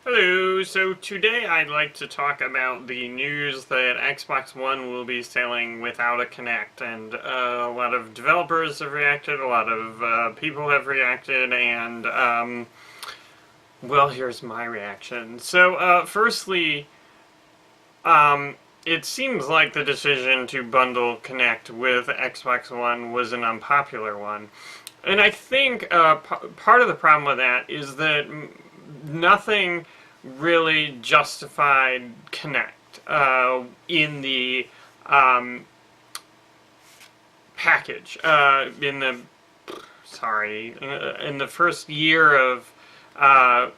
Hello, so today I'd like to talk about the news that Xbox One will be selling without a Kinect, and a lot of developers have reacted, a lot of people have reacted, and well, here's my reaction. So, firstly, it seems like the decision to bundle Kinect with Xbox One was an unpopular one. And I think part of the problem with that is that nothing really justified Kinect in the package. In the first year of or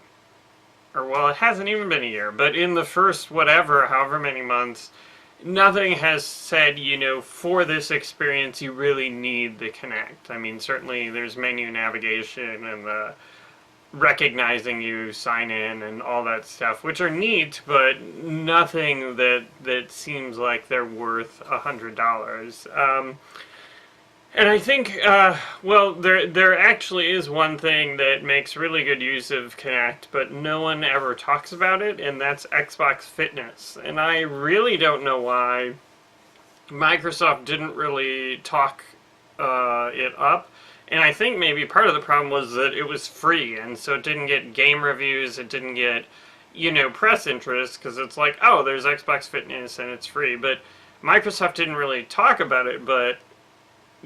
well, it hasn't even been a year, but in the first however many months, nothing has said, for this experience you really need the Kinect. I mean, certainly there's menu navigation and the recognizing you sign in and all that stuff, which are neat, but nothing that seems like they're worth $100. And I think, there actually is one thing that makes really good use of Kinect, but no one ever talks about it, and that's Xbox Fitness. And I really don't know why Microsoft didn't really talk it up. And I think maybe part of the problem was that it was free, and so it didn't get game reviews, it didn't get, press interest, because it's like, oh, there's Xbox Fitness and it's free. But Microsoft didn't really talk about it, but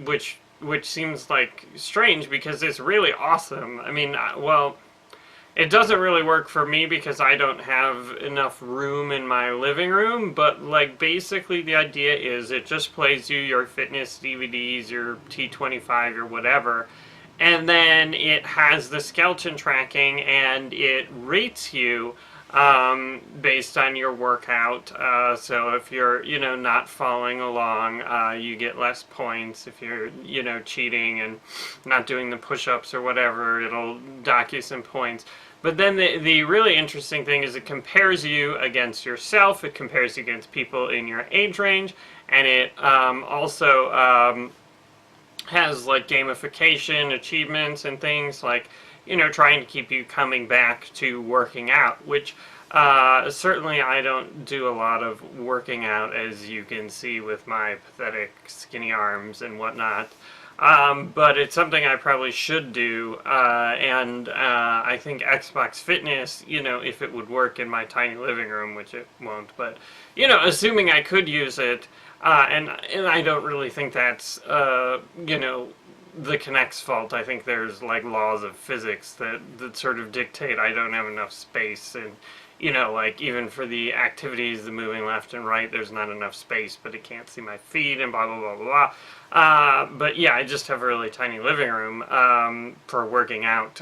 which seems like strange because it's really awesome. I mean, it doesn't really work for me because I don't have enough room in my living room, but like basically the idea is it just plays you your fitness DVDs, your T25 or whatever, and then it has the skeleton tracking and it rates you based on your workout. So if you're, not following along, you get less points. If you're, cheating and not doing the push-ups or whatever, it'll dock you some points. But then the really interesting thing is it compares you against yourself, it compares you against people in your age range, and it also has like gamification, achievements, and things like, trying to keep you coming back to working out, which certainly I don't do a lot of working out, as you can see with my pathetic skinny arms and whatnot. But it's something I probably should do, and I think Xbox Fitness, if it would work in my tiny living room, which it won't, but, assuming I could use it, and I don't really think that's, the Kinect's fault. I think there's like laws of physics that sort of dictate I don't have enough space, and like even for the activities, the moving left and right, there's not enough space, but it can't see my feet and blah blah blah blah blah. But yeah, I just have a really tiny living room for working out.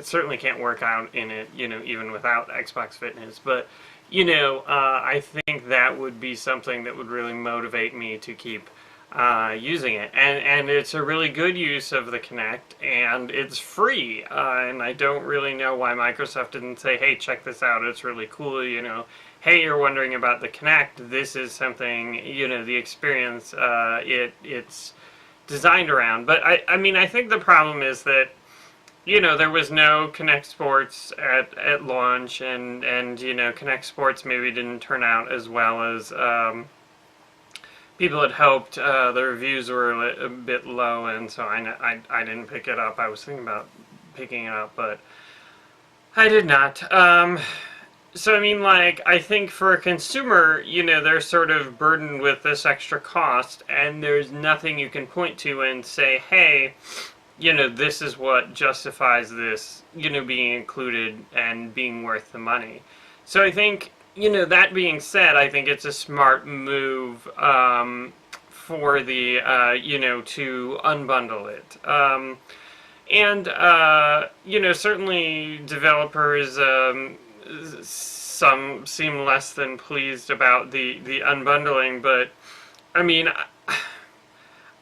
Certainly can't work out in it, even without Xbox Fitness, but I think that would be something that would really motivate me to keep using it, and it's a really good use of the Kinect, and it's free, and I don't really know why Microsoft didn't say, hey, check this out, it's really cool, hey, you're wondering about the Kinect, this is something, the experience it's designed around. But I mean, I think the problem is that there was no Kinect Sports at launch, and Kinect Sports maybe didn't turn out as well as people had hoped. The reviews were a bit low, and so I didn't pick it up. I was thinking about picking it up, but I did not. So I mean, like, I think for a consumer, they're sort of burdened with this extra cost, and there's nothing you can point to and say, hey, this is what justifies this, being included and being worth the money. So I think, that being said, I think it's a smart move for the, to unbundle it. Certainly developers, some seem less than pleased about the unbundling, but, I mean,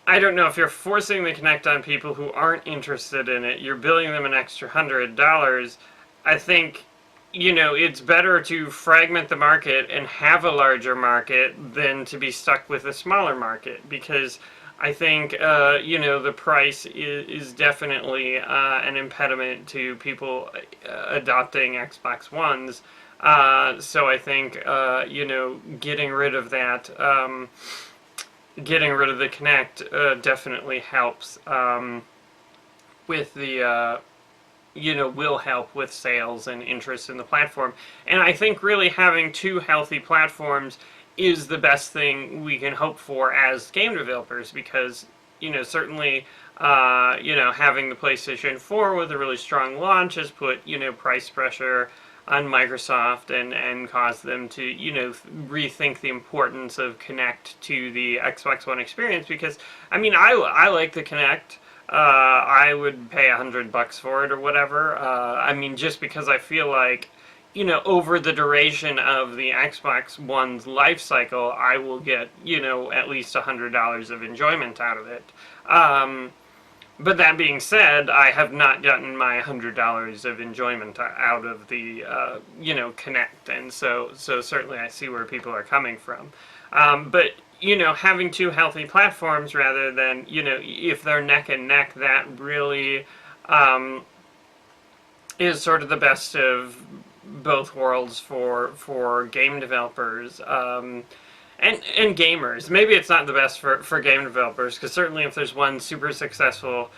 I don't know, if you're forcing the Kinect on people who aren't interested in it, you're billing them an extra $100, I think, it's better to fragment the market and have a larger market than to be stuck with a smaller market, because I think, the price is definitely an impediment to people adopting Xbox Ones. So I think, getting rid of that, getting rid of the Kinect definitely helps with the, will help with sales and interest in the platform. And I think really having two healthy platforms is the best thing we can hope for as game developers, because, certainly, having the PlayStation 4 with a really strong launch has put, price pressure on Microsoft and caused them to, rethink the importance of Kinect to the Xbox One experience, because, I like the Kinect. I would pay $100 for it or whatever. Just because I feel like, over the duration of the Xbox One's life cycle, I will get, at least $100 of enjoyment out of it. But that being said, I have not gotten my $100 of enjoyment out of the, Kinect, and so certainly I see where people are coming from. But having two healthy platforms rather than, if they're neck and neck, that really is sort of the best of both worlds for game developers. And gamers. Maybe it's not the best for game developers, because certainly if there's one super successful,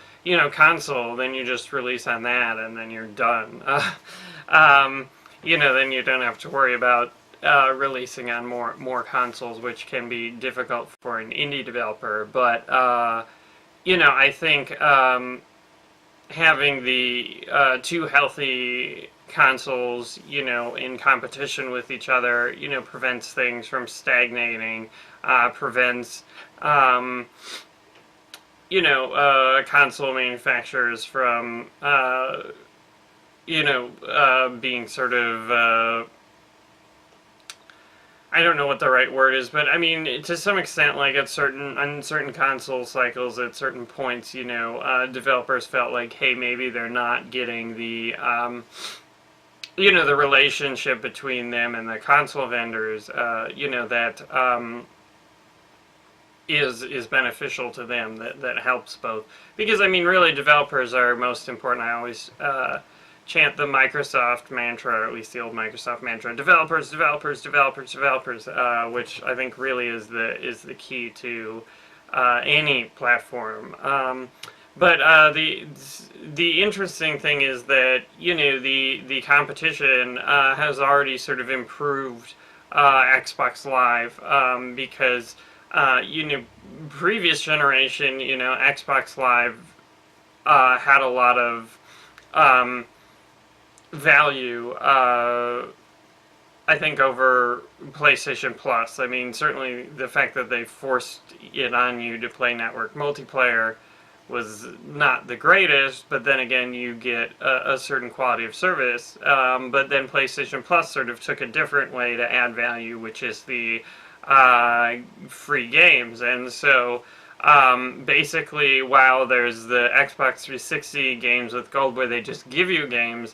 console, then you just release on that and then you're done. Then you don't have to worry about releasing on more consoles, which can be difficult for an indie developer. But, I think having the two healthy consoles, in competition with each other, prevents things from stagnating, prevents, console manufacturers from, being sort of, I don't know what the right word is, but to some extent, like on certain console cycles, at certain points, developers felt like, hey, maybe they're not getting the, the relationship between them and the console vendors, that is beneficial to them, that helps both. Because, really, developers are most important. I always chant the Microsoft mantra, or at least the old Microsoft mantra: developers, developers, developers, developers, which I think really is the key to any platform. But the interesting thing is that, the competition has already sort of improved Xbox Live, because previous generation, Xbox Live had a lot of value, I think, over PlayStation Plus. Certainly the fact that they forced it on you to play network multiplayer was not the greatest, but then again, you get a certain quality of service. But then PlayStation Plus sort of took a different way to add value, which is the free games. And so basically, while there's the Xbox 360 games with Gold, where they just give you games,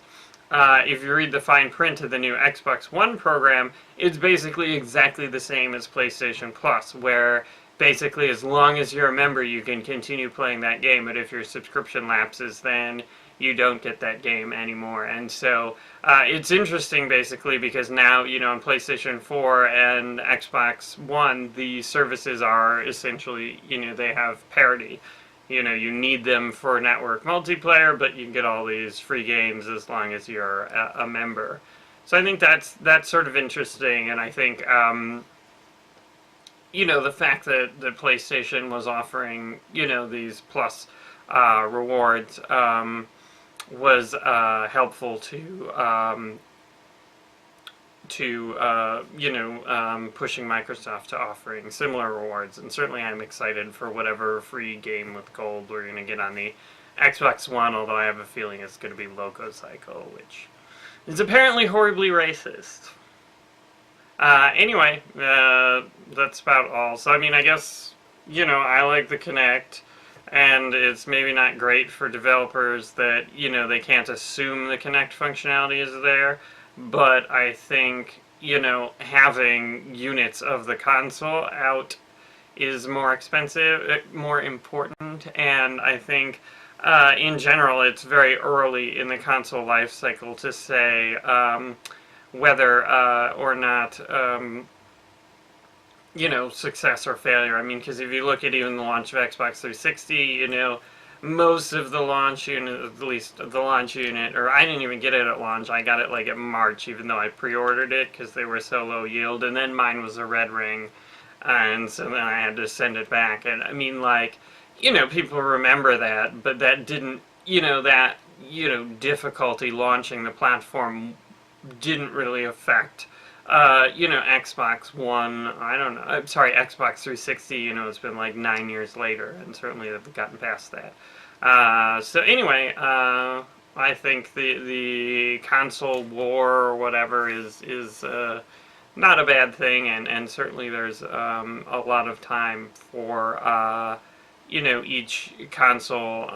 if you read the fine print of the new Xbox One program, it's basically exactly the same as PlayStation Plus, where basically as long as you're a member, you can continue playing that game, but if your subscription lapses, then you don't get that game anymore. And so it's interesting, basically, because now, on PlayStation 4 and Xbox One, the services are essentially, they have parity. You need them for network multiplayer, but you can get all these free games as long as you're a member. So I think that's sort of interesting, and I think, the fact that the PlayStation was offering, these plus rewards was helpful to pushing Microsoft to offering similar rewards. And certainly I'm excited for whatever free game with Gold we're going to get on the Xbox One, although I have a feeling it's going to be Loco Cycle, which is apparently horribly racist. Anyway, that's about all. So, I guess, I like the Kinect, and it's maybe not great for developers that, they can't assume the Kinect functionality is there, but I think, having units of the console out is more expensive, more important, and I think in general it's very early in the console life cycle to say whether or not success or failure. I mean, because if you look at even the launch of Xbox 360, most of the launch unit, at least the launch unit, or I didn't even get it at launch. I got it like in March, even though I pre-ordered it because they were so low yield. And then mine was a red ring, and so then I had to send it back. And I mean, like, people remember that, but that didn't, that difficulty launching the platform didn't really affect Xbox One, I don't know, I'm sorry, Xbox 360, it's been like 9 years later, and certainly they've gotten past that. So anyway, I think the console war or whatever is not a bad thing, and certainly there's a lot of time for, each console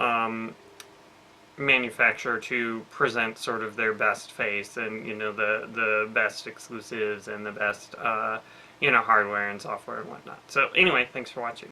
manufacturer to present sort of their best face and the best exclusives and the best hardware and software and whatnot. So anyway, thanks for watching.